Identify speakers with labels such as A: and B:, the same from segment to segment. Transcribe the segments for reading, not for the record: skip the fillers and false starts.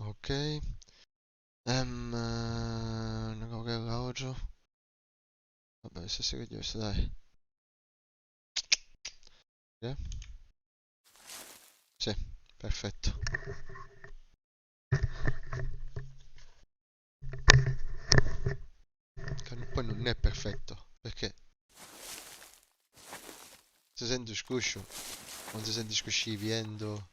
A: ok. No, che era oggi? Vabbè, se che giusto, dai. Eh? Sì, perfetto. Poi non è perfetto, perché se senti scuscio, non si senti scusci viendo,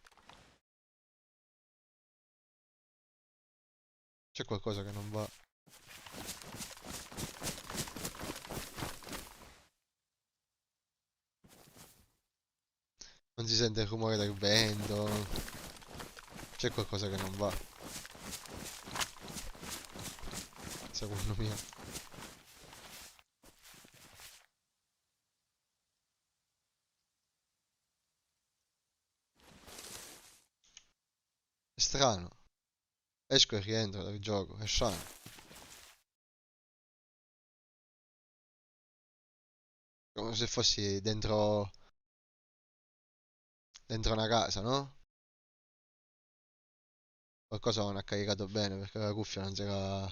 A: c'è qualcosa che non va. Non si sente il rumore del vento, c'è qualcosa che non va, secondo me. È strano. Esco e rientro dal gioco, è strano. Come se fossi dentro una casa, no? Qualcosa non ha caricato bene perché la cuffia non si era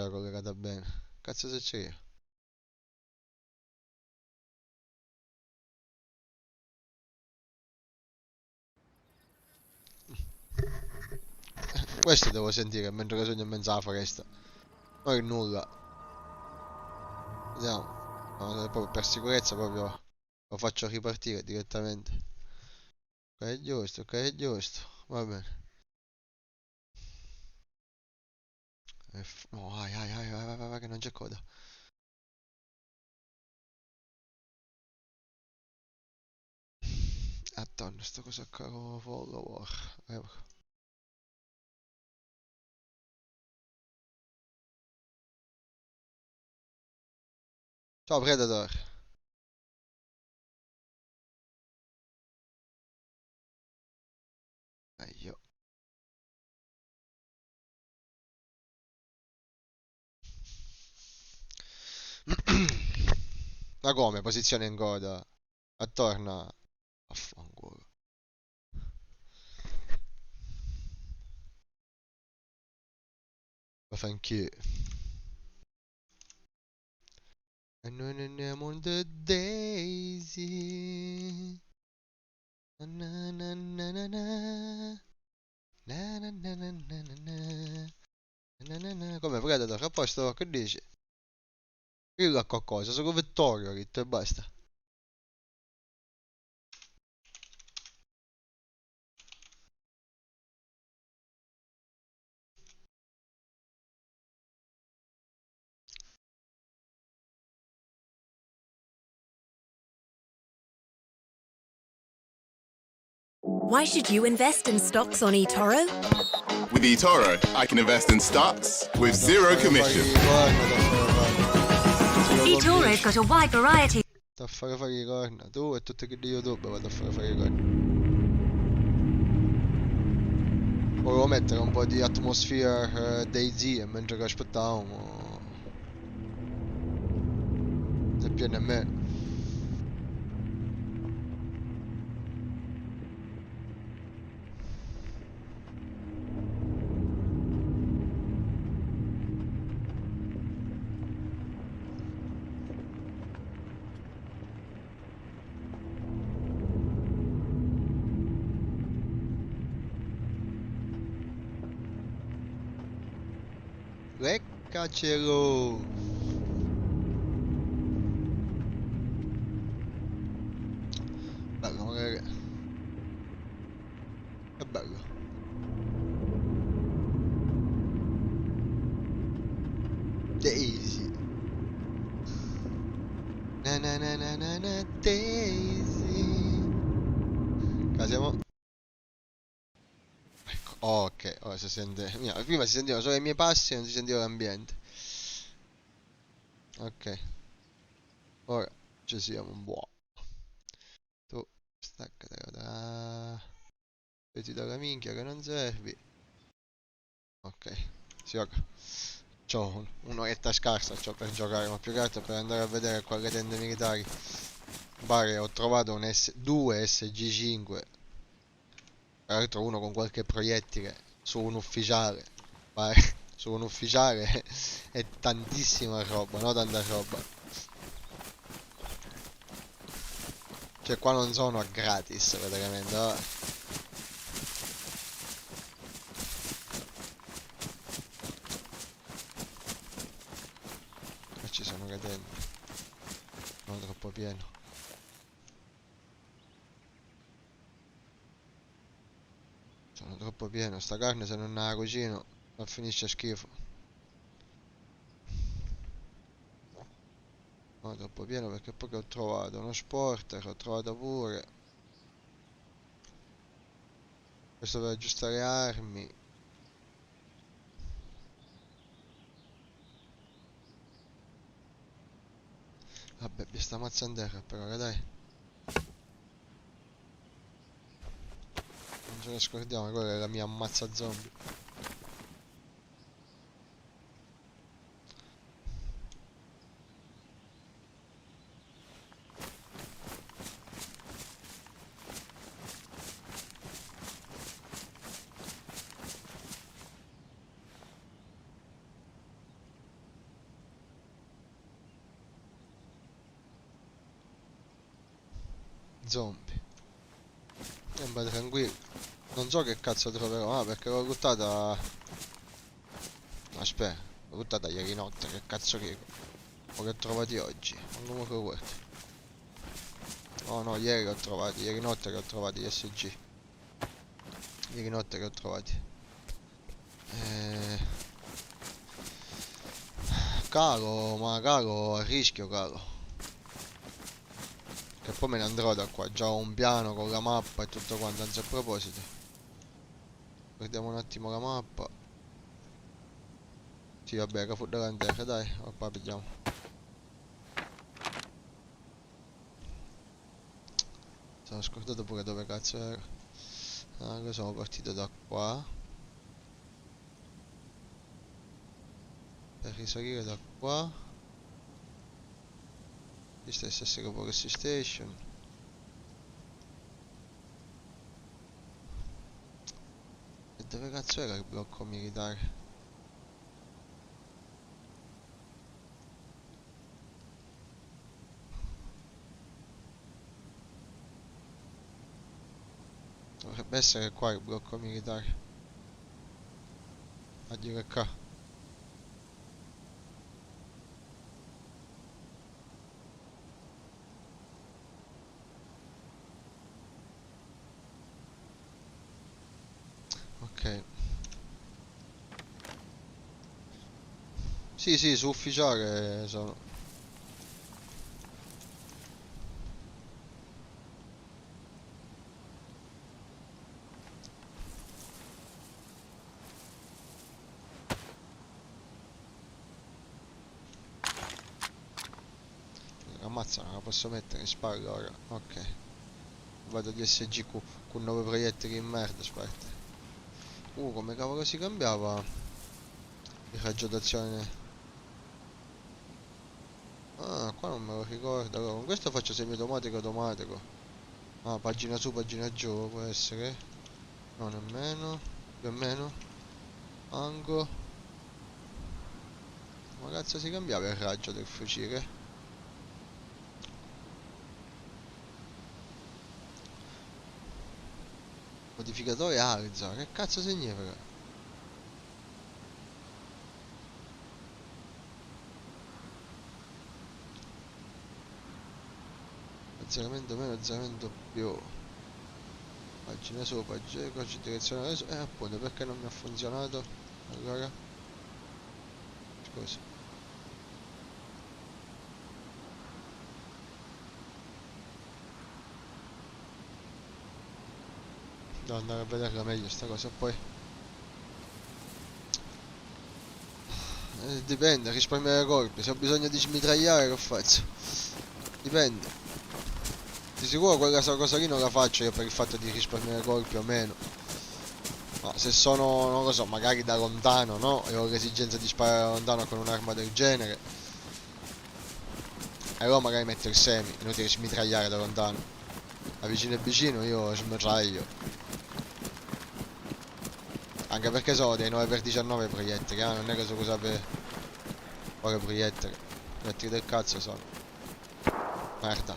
A: collegata bene. Cazzo se c'è io? Questo devo sentire mentre che sogno in mezzo alla foresta. Non è nulla. Vediamo. No, proprio per sicurezza proprio lo faccio ripartire direttamente. Ok, è giusto, ok, è giusto. Va bene. No, vai, vai, vai, vai, vai, vai, vai, che non c'è coda. Madonna, sto cosa caro follower. Eh, Ciao Predator. Io. Ma come? Posizione in coda. Attorno. Affanculo. Lo fa anch'io. E noi ne andiamo on the daisy. Na na na na na na. Na na na na na na na. Na na na. Come Predator? A posto? Che dici? Io a qualcosa, sono Vittorio, ho detto e basta.
B: Why should you invest in stocks on eToro?
C: With eToro, I can invest in stocks with zero commission.
B: eToro's got a wide variety.
A: Da fare i corna. Tu e tutti quelli di YouTube vado a fare i corna. Volevo mettere un po' di atmosphere DayZ e mentre che aspettavamo. Né più né meno. Leccacelo! Bello, magari. È bello. Daisy. Na na na na na na Daisy. Casiamo. Ecco, ok, ora si sente. Prima si sentivano solo i miei passi e non si sentiva l'ambiente. Ok, ora ci siamo un po'. Tu staccatela da. Vedi dalla minchia che non servi. Ok, si gioca. C'ho un'oretta scarsa c'ho per giocare, ma più che altro per andare a vedere qua le tende militari. Pare ho trovato due SG5. Tra l'altro uno con qualche proiettile. su un ufficiale. Vai, su un ufficiale è tantissima roba, no tanta roba. Cioè qua non sono a gratis praticamente, vabbè. Qua ci sono catene. Non troppo pieno. Sono troppo pieno, sta carne se non la cucino non finisce schifo. No, troppo pieno perché poi che ho trovato uno sporter, ho trovato pure questo per aggiustare armi. Vabbè, sta mazza in terra però, che dai. Non ce lo scordiamo, quella è la mia ammazza zombie. Zombie. Sembra tranquillo. Non so che cazzo troverò, perché l'ho buttata. Aspetta, l'ho buttata ieri notte, che cazzo che. O che ho trovati oggi. Non comunque guarda. Oh no, ieri l'ho trovati, ieri notte che ho trovati gli SG. Ieri notte che ho trovati. Caro, ma caro, a rischio caro. Che poi me ne andrò da qua, già ho un piano con la mappa e tutto quanto, anzi a proposito. Guardiamo un attimo la mappa. Sì vabbè, che fu davanti, dai, qua vediamo. Sono scordato pure dove cazzo era. Allora sono partito da qua. Per risalire da qua. Questa è Sassero Police Station. E dove cazzo era il blocco militare? Dovrebbe essere qua il blocco militare. A dire qua. Ok. Sì, sì, su ufficiale sono. Ammazza, non la posso mettere in spalla ora. Ok. Vado di SGQ con 9 proiettili in merda, aspetta. Come cavolo si cambiava il raggio d'azione? Ah, qua non me lo ricordo. Allora, con questo faccio semiautomatico automatico. Ah, pagina su, pagina giù, può essere. No, nemmeno. Più o meno. Ango. Ma cazzo si cambiava il raggio del fucile? Modificatore alza, che cazzo significa? Azzeramento meno, azzeramento più. Pagina su, pagina codice direzionale su. Appunto, perché non mi ha funzionato? Allora, scusa. Devo andare a vederla meglio sta cosa poi. Dipende, risparmiare colpi. Se ho bisogno di smitragliare che faccio? Dipende. Di sicuro quella cosa lì non la faccio io per il fatto di risparmiare colpi o meno. Ma se sono, non lo so, magari da lontano, no? E ho l'esigenza di sparare da lontano con un'arma del genere. Allora magari metto il semi, inutile smitragliare da lontano. Da vicino e vicino io smitraglio. Anche perché sono dei 9x19 proiettili, non è che so cosa per fare proiettili. Proiettili del cazzo sono. Merda.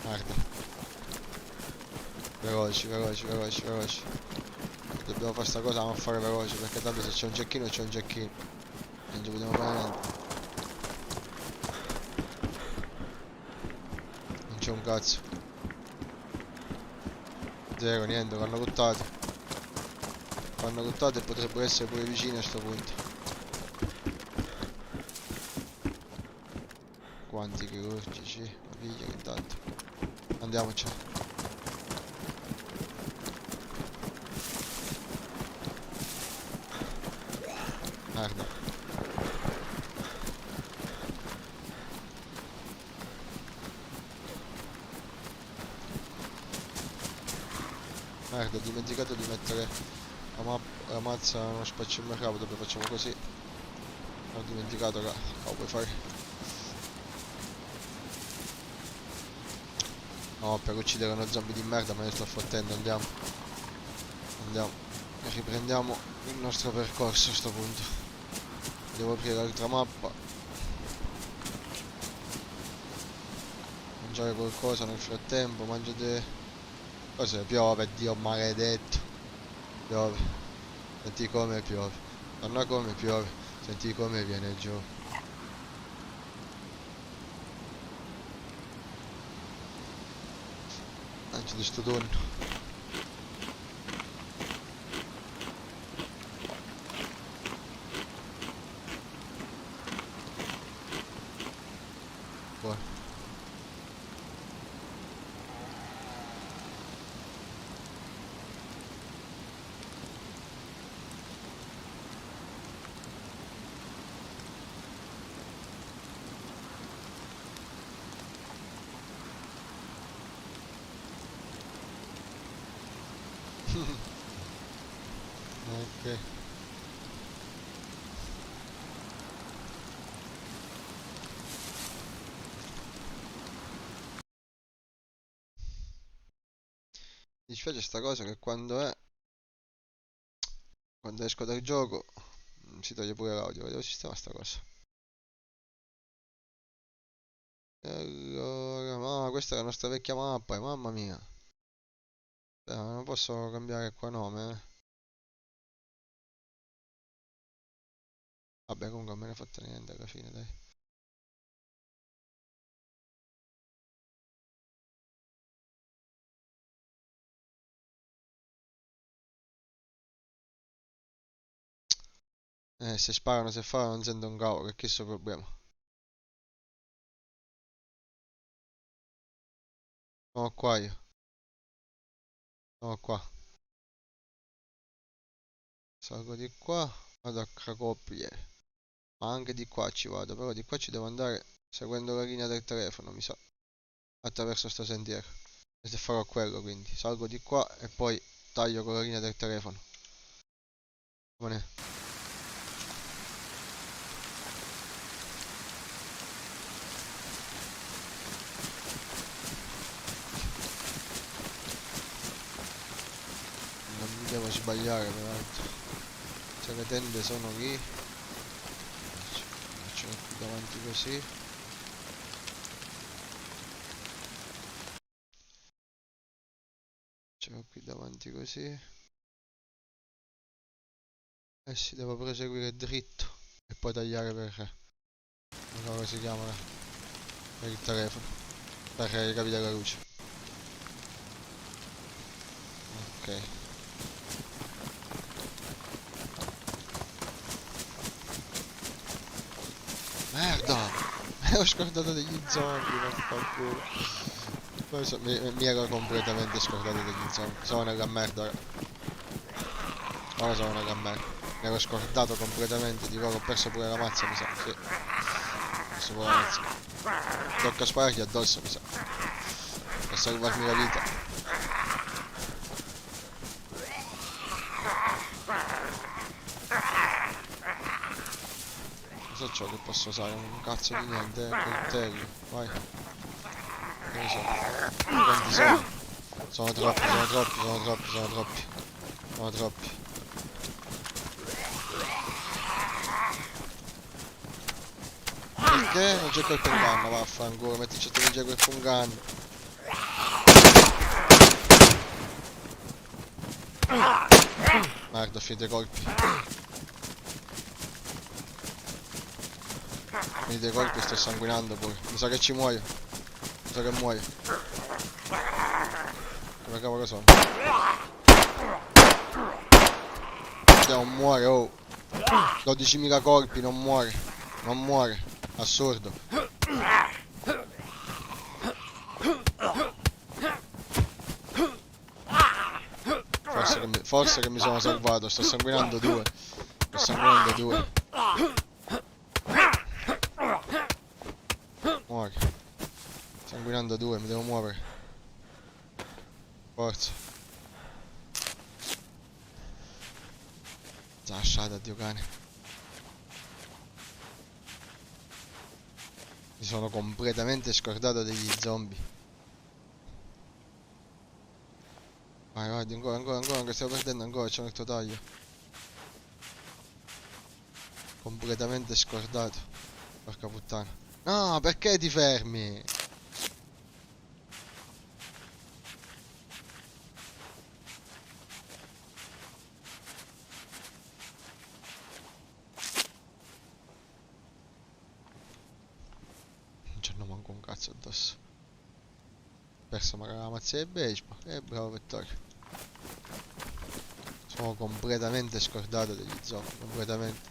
A: Merda. Veloci, veloci, veloci, veloci. Dobbiamo fare sta cosa, non fare veloci, perché tanto se c'è un cecchino c'è un cecchino. Non ci vediamo fare niente. Non c'è un cazzo. Zero, niente, vanno buttati. Vanno buttati e potrebbero essere pure vicini a sto punto. Quanti chirurgici, ma figlia che tanto. Andiamoci. Merda. Merda, ho dimenticato di mettere la mazza nello spazio mercato, dove facciamo così. Ho dimenticato che lo puoi fare. No, per uccidere uno zombie di merda me ne sto fottendo, andiamo. Andiamo. E riprendiamo il nostro percorso a sto punto. Devo aprire l'altra mappa. Mangiare qualcosa nel frattempo, mangiate... Cos'è? Piove, Dio maledetto. Piove. Senti come piove. Guarda come piove. Senti come viene giù. Anche di sto tonno. Buono. Ok. Mi dispiace sta cosa che quando esco dal gioco si toglie pure l'audio, devo sistemare sta cosa. E allora, ma questa è la nostra vecchia mappa, mamma mia. Non posso cambiare qua nome, eh. Vabbè, comunque non me ne fotte niente alla fine, dai. Se sparano, se fanno, non sento un cavolo, che questo è il problema. Sono qua io, sono qua. Salgo di qua, vado a Cracopie. Ma anche di qua ci vado, però di qua ci devo andare seguendo la linea del telefono, mi sa. Attraverso sto sentiero. E se farò quello, quindi. Salgo di qua e poi taglio con la linea del telefono. Come ne? Non mi devo sbagliare, peraltro. Se le tende sono lì. Faccio qui davanti così. Faccio qui davanti così. Eh sì, devo proseguire dritto. E poi tagliare per... non so come si chiama. Per il telefono. Per ricavare la luce. Ok. Merda! Ho scordato degli zombie, vaffanculo. Poi mi ero completamente scordato degli zombie. Sono nella merda. Ora sono nella merda. Mi ero scordato completamente di loro. Ho perso pure la mazza, mi sa. Sì. Ho perso pure la mazza. Tocca sparargli addosso, mi sa. Per salvarmi la vita. Cosa c'ho che posso usare? Un cazzo di niente, coltelli. Vai. Che ne so. Quanti sono? Sono troppi, sono troppi, sono troppi, sono troppi. Sono troppi. Perché non c'è quel gun? Vaffanculo, mettici a tenere quel gun. Merda, ho finito i colpi. Finito i colpi, sto sanguinando pure. Mi sa che ci muoio. Mi sa che muoio. Come cavolo sono? Non muore, oh. 12.000 colpi, non muore. Non muore. Assurdo. Forse che mi sono salvato. Sto sanguinando due. Sto sanguinando due. Muore. Sanguinando due, mi devo muovere. Forza. Lasciate, addio cane. Mi sono completamente scordato degli zombie. Vai, vai, ancora, ancora, ancora, che stiamo perdendo ancora, c'è un altro taglio. Completamente scordato. Porca puttana. No, perché ti fermi? Non c'hanno manco un cazzo addosso. Perso magari la mazza di baseball. Bravo Vittorio. Sono completamente scordato degli zombie, completamente.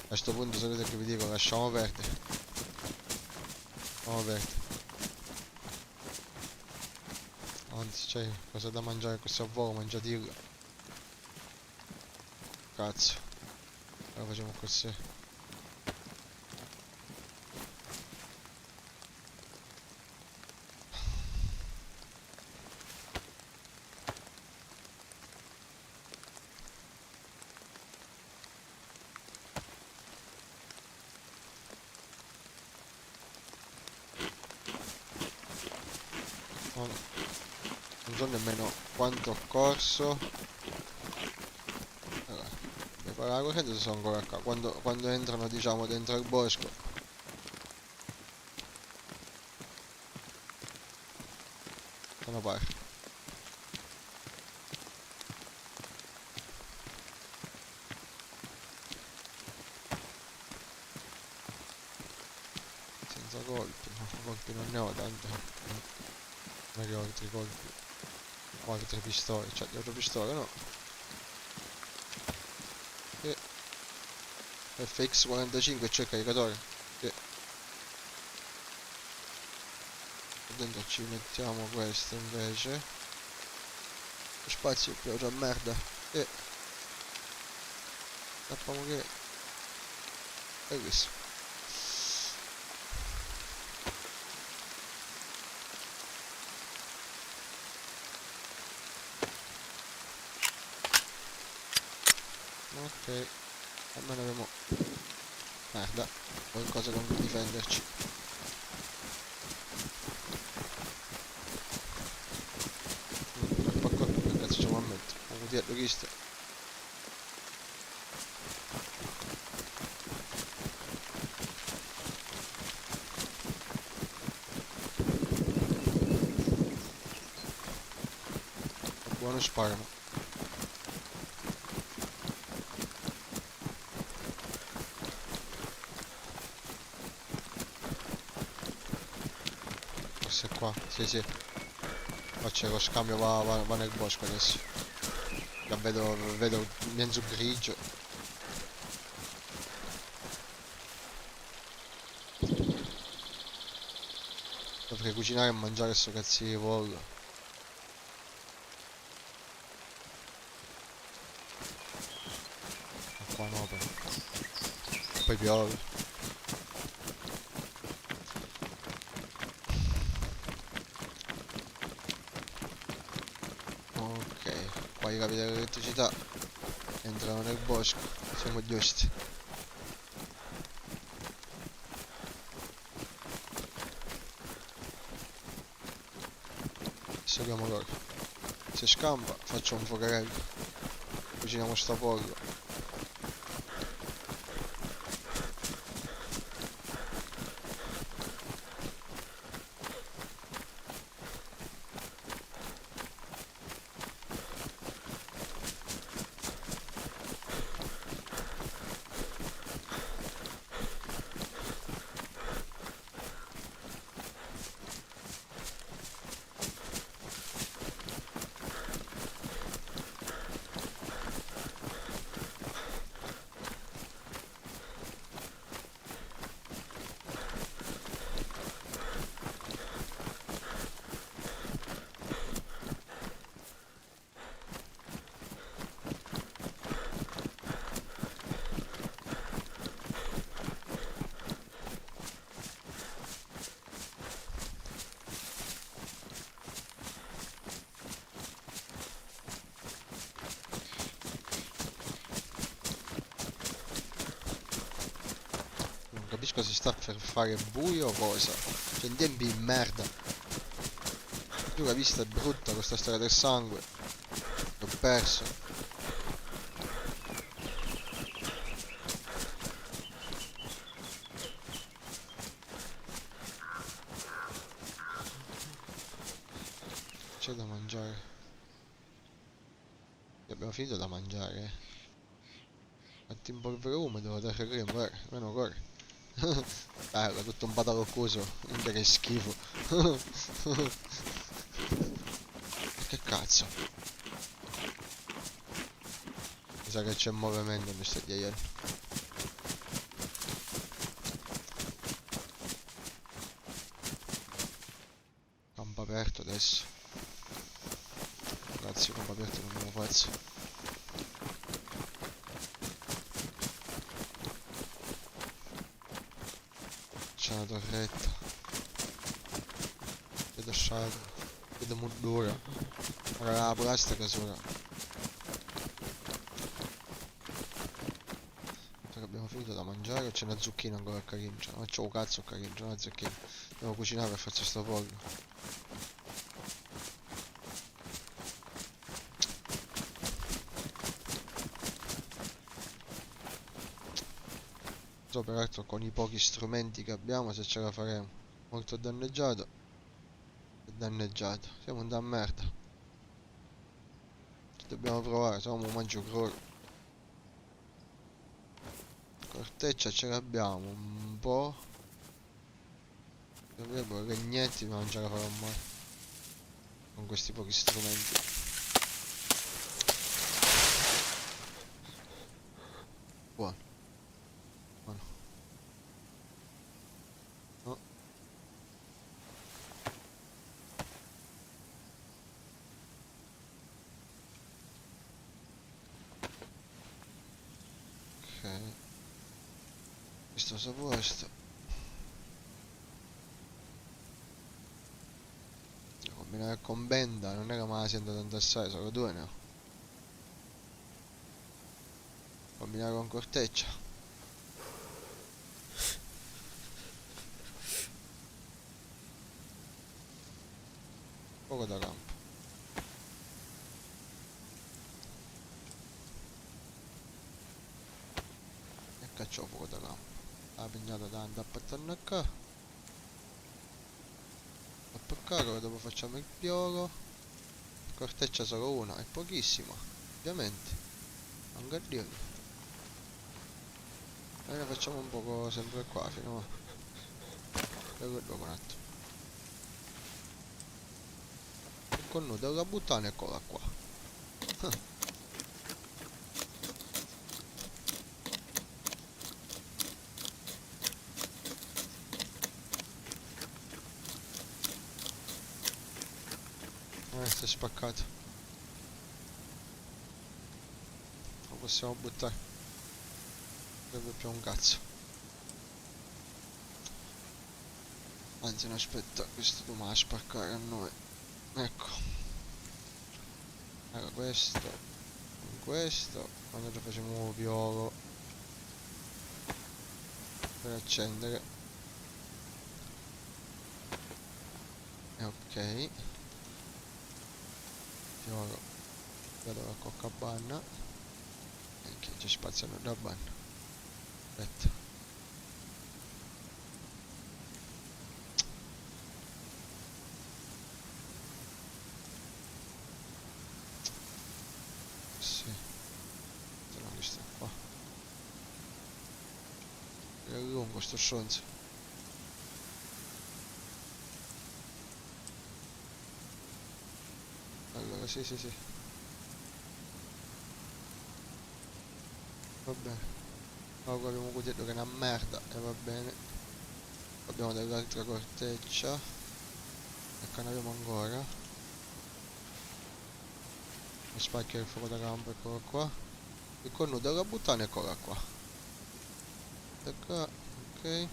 A: A sto punto sapete che vi dico, lasciamo perdere. Lasciamo perdere. Anzi, c'è cosa da mangiare questo avvolo, mangiatillo. Cazzo. Allora facciamo così. Non so nemmeno quanto ho corso. Allora, mi pare la corrente se sono ancora qua. Quando entrano diciamo dentro il bosco. Da una parte. Senza colpi, no, colpi non ne ho tanto. Non è che ho altri colpi. Ho altre pistole, cioè le altre pistole no. E FX45 c'è il caricatore. E dentro ci mettiamo questo invece. Lo spazio è più già merda. E sappiamo che è questo. Ok, almeno abbiamo merda, qualcosa con cui difenderci. Colpo a colpo, che cazzo ci vuoi mettere? Un cutiello chiste. Buono sparano. Forse è qua, sì. Qua c'è lo scambio, va nel bosco adesso. La vedo mezzo grigio. Dovrei cucinare e mangiare sto cazzo di pollo. Ma qua no però. Poi piove. Ok, qua i cavi dell'elettricità entrano nel bosco. Siamo giusti. Seguiamo loro. Se scampa faccio un focherello. Cuciniamo sta pollo. Non capisco se sta per fare buio o cosa. Cioè in tempi di merda. Tu la vista è brutta questa storia del sangue. L'ho perso. C'è da mangiare. Abbiamo finito da mangiare. Metti in polvere umido, terra crema, guarda, almeno corre. Bello, tutto un patacoccoso. Minchia che schifo. Che cazzo? Mi sa che c'è movimento, mi stai dicendo. Campo aperto adesso. Grazie, campo aperto non me lo faccio. C'è una torretta. Vedo sciato. Vedo murdura. Ora la plastica sopra. Che abbiamo finito da mangiare o c'è una zucchina ancora a carincia? Non c'ho un cazzo a carincia, una zucchina. Devo cucinare per farci sto pollo. So peraltro con i pochi strumenti che abbiamo se ce la faremo. Molto danneggiato. E danneggiato. Siamo un da merda. Ci dobbiamo provare, se no mo mangio crollo. Corteccia ce l'abbiamo un po'. Dovrebbero legnetti ma non ce la farò mai. Con questi pochi strumenti. Buono. Buono. No. Ok. Questo sta posto. Combinare con Benda non è che me la sento tanto assai, solo due ne ho. Combinare con corteccia. Poco da campo. E caccio poco da campo. La pignata tanto a portarne qua. A peccare, dopo facciamo il piolo. Corteccia solo una, è pochissima, ovviamente. Non a dirlo. E ne facciamo un poco sempre qua fino a... Vedo dopo un attimo. Il connuto della buttare, eccola qua. Si è spaccato. Lo possiamo buttare. Non serve più un cazzo. Anzi, no, aspetta, questo dobbiamo spaccare a noi. Ecco. Allora, questo. Con questo. Quando già facciamo un piolo. Per accendere. E ok. Fioro. Vado a Coccabanna. E che ci spaziano da banna. Aspetta. Sì. Se no che sta qua. È lungo sto stronzo. Allora, sì, sì, sì. Va bene. Allora abbiamo detto che è una merda e va bene. Abbiamo dell'altra corteccia. Ecco, ne abbiamo ancora. Lo spacchio del fuoco da campo, eccolo qua. Il cornuto della buttana, eccola qua. Da qua, ok.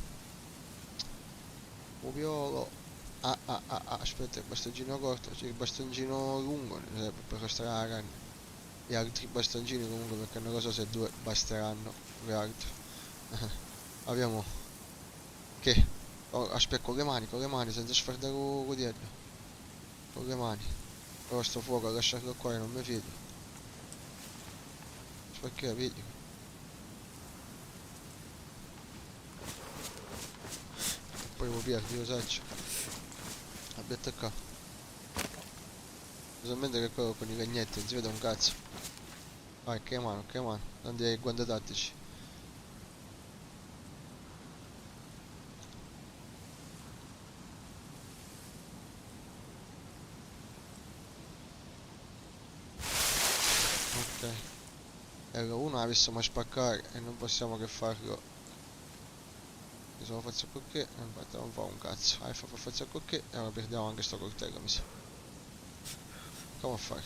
A: Uviolo. Aspetta, il bastoncino corto, c'è il bastoncino lungo, per restare la carne. Gli altri bastoncini comunque perché non lo so se due basteranno. Le altre. Abbiamo. Che? Oh, aspetta, con le mani, senza sfardare con dietro. Con le mani. Però sto fuoco a lasciarlo qua e non mi fido. Perché, vedi? Poi lo perdi, lo saccio. Aspetta qua. Specialmente che quello con i cagnetti, non si vede un cazzo. Vai, che mano, che mano. Non direi guanti tattici. Ok. Allora, uno la possiamo spaccare e non possiamo che farlo. Se lo faccio così, aspetta, non fa un cazzo. Faccio così e ora perdiamo anche sto coltello, mi sa. Come a fare?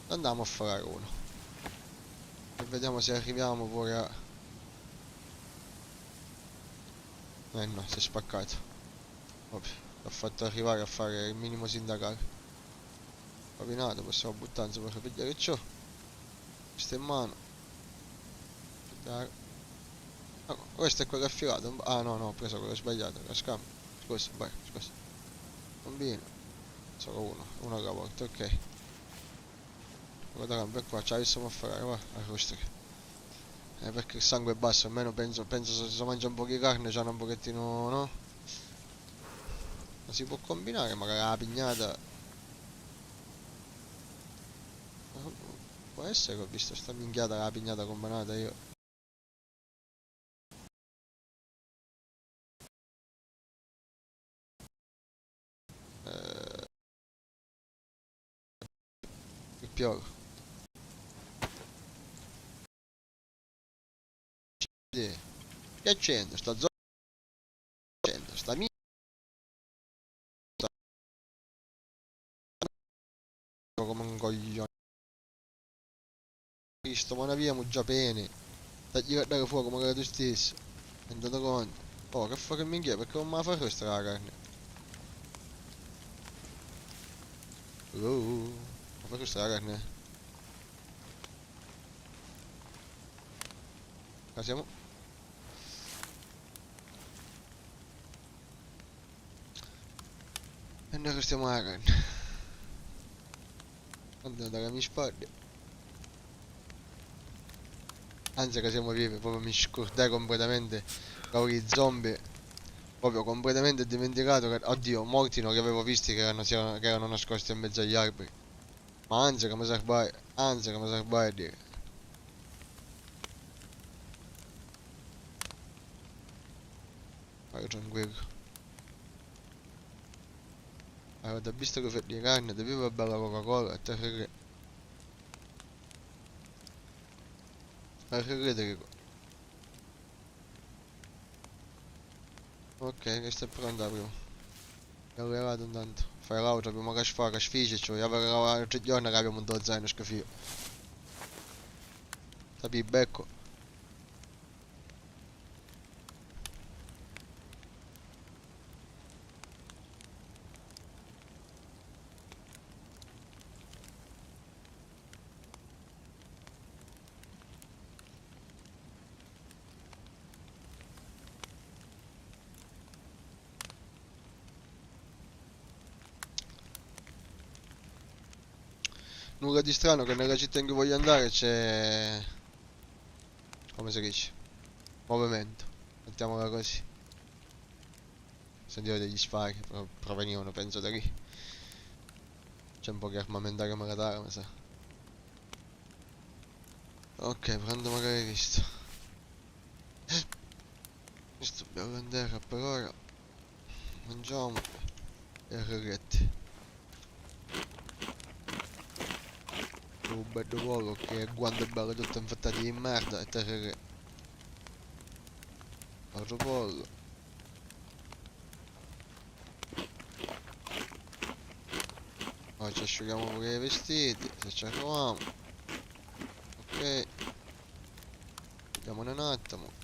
A: Andiamo a fare uno. E vediamo se arriviamo pure a... no, si è spaccato. Vabbè, l'ho fatto arrivare a fare il minimo sindacale. Rovinato, possiamo buttarci per vedere che c'ho. Questo in mano. Dai. Ah, questo è quello affilato. Ah no, no, ho preso quello sbagliato, la scambio. Scusa, vai, scusa. Bambino. Solo uno alla volta, ok. Guarda per qua, ce la possiamo fare, va, a rustica. Perché il sangue è basso, almeno penso se si mangia un po' di carne c'hanno un pochettino, no? Ma si può combinare magari la pignata. Può essere che ho visto sta minchiata la pignata combinata io. Eh, il pioro. Sì. Che accende? Sta zona accende, sta minchia come un coglione. Visto, ma ne abbiamo già bene. Dagli a dare fuoco magari tu stesso. È andato conto. Oh, che fa che minchia? Perché non me la fa questa la carne? Ma fa questa la carne? La siamo? E noi restiamo la carne. Andiamo dalle mie spalle. Anzi che siamo vivi, proprio mi scordai completamente. Cavoli zombie. Proprio completamente dimenticato che... Oddio, morti non li avevo visti che erano nascosti in mezzo agli alberi. Ma anzi che mi serbai. Anzi che mi serbai a dire. Vai tranquillo. Allora, visto che fai di carne, devi avere bella Coca-Cola, te che... che... Ok, che stai pronta prima. Ho levato intanto. Fai l'auto, abbiamo che fare, che sfici, cioè, avere l'altro giorno che abbiamo un do zaino schifio. Sapi, becco. nulla di strano che nella città in cui voglio andare c'è... come si dice? Movimento. Mettiamola così. Sentivo degli spari, provenivano penso da lì. C'è un po' che armamentario militare, mi sa. Ok, prendo magari questo. Questo dobbiamo andare per ora. Mangiamo. E arreglietti. Un bel volo che guante belle tutte infettate di merda e terrere. Altro pollo. Poi ci asciughiamo pure i vestiti, se ci arriviamo. Ok. Vediamo un attimo.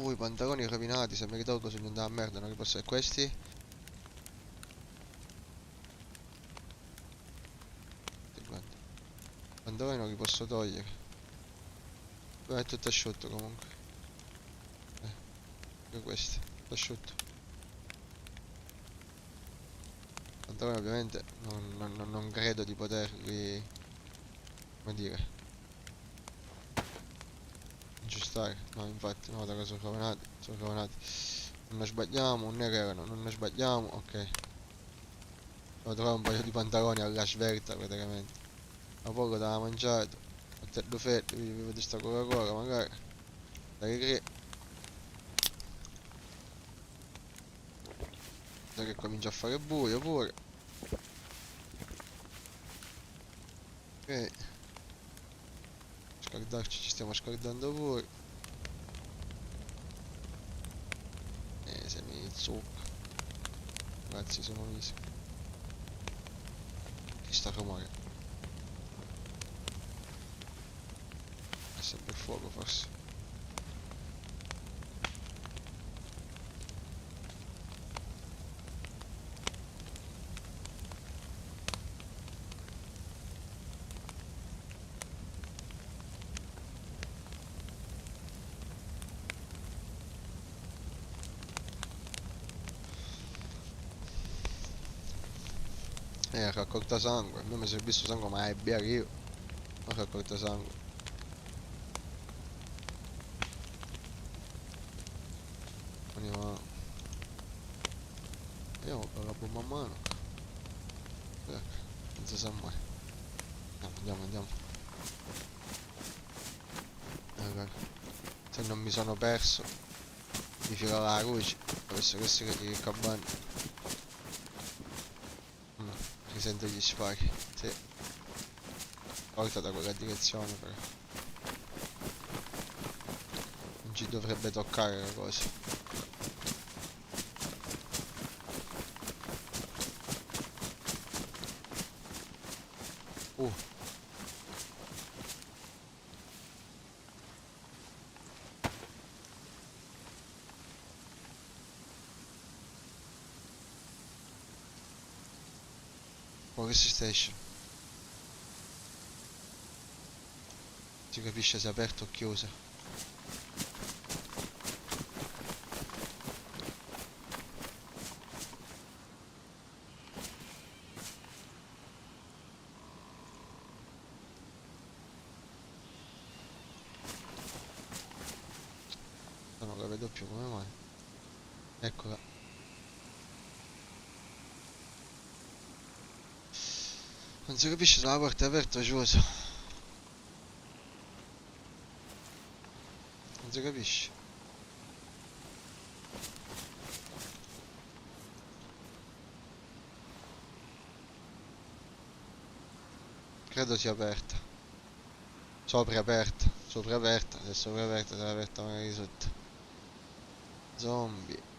A: I pantaloni rovinati, se mi ritorno sono andato a merda, non li posso... E questi? Guarda. I pantaloni non li posso togliere. Però è tutto asciutto comunque. Anche questi, tutto asciutto. I pantaloni ovviamente non credo di poterli... come dire... aggiustare. No, infatti, no, da sono rovinati, sono rovinati. Non ne sbagliamo, un nero erano, non ne sbagliamo, ok. Devo trovare un paio di pantaloni alla svelta praticamente. Ma poco da mangiato. Fratello freddo, vi vedo sta Coca-Cola magari. Dai che... dai che comincia a fare buio pure. Ok. Scaldarci, ci stiamo scaldando pure. Semi di zucca. Ragazzi sono visto. Che sta rumore? È sempre il fuoco forse. Raccolta sangue, a me mi si è visto sangue ma è bianco io. Ho raccolta sangue. Andiamo. Vediamo per la bomba a mano. Ecco, non si sa mai. Andiamo. Allora, se non mi sono perso, mi fila la luce. Adesso questo che il cabano. Risento gli spari. Sì. Porta da quella direzione però. Non ci dovrebbe toccare la cosa. Police station. Si capisce se è aperto o chiuso. Non la vedo più, come mai? Eccola. Non si capisce se la porta è aperta o chiusa. Non si capisce. Credo sia aperta. Sopra aperta. Sopra aperta. Se è sopra aperta sarà aperta magari sotto. Zombie.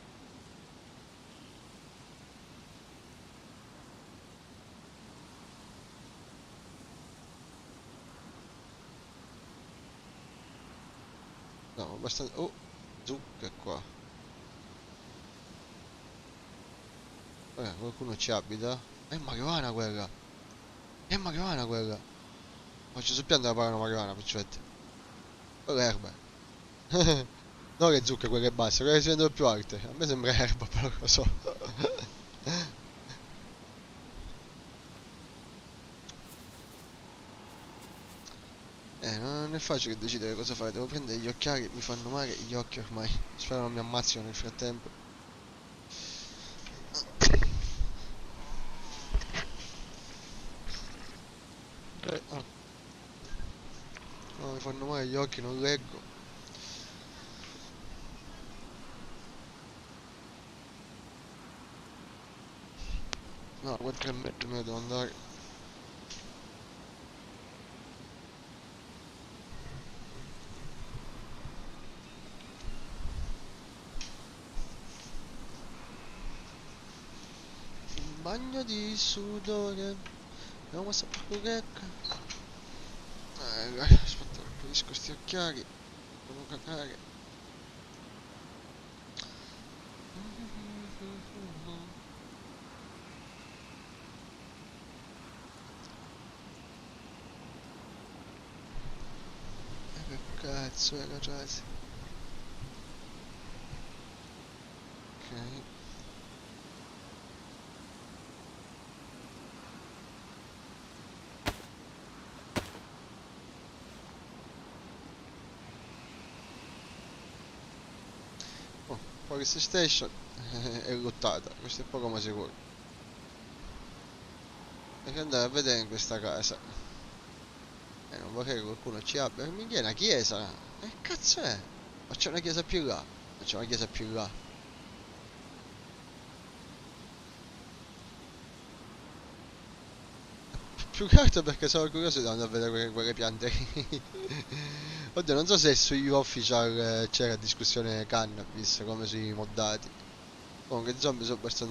A: No, abbastanza... Oh! Zucca qua. Qualcuno ci abita? È marijuana quella! È marijuana quella! Faccio sul piano della parola marijuana, picciotti. Quella è erba. No che zucca quelle basse, quelle che si vedono più alte. A me sembra erba, però lo so. è facile decidere cosa fare, devo prendere gli occhiali, mi fanno male gli occhi ormai. Spero non mi ammazzino nel frattempo. Ah. No, mi fanno male gli occhi, non leggo. No, quel 3 metri me ne devo andare. Un bagno di sudore. Vediamo se pure. Aspetta, pulisco sti occhiali. Devo cagare. Che cazzo è la frase? Ok. Oh, Forest Station è lottata, questo è poco ma sicuro. Devo andare a vedere in questa casa. Non vorrei che qualcuno ci abbia. Mi viene una chiesa. Che cazzo è? Ma c'è una chiesa più là. Ma c'è una chiesa più là. Più che altro perché sono curioso di andare a vedere quelle piante. Oddio, non so se sugli official c'era discussione cannabis come sui moddati. Comunque i zombie sono abbastanza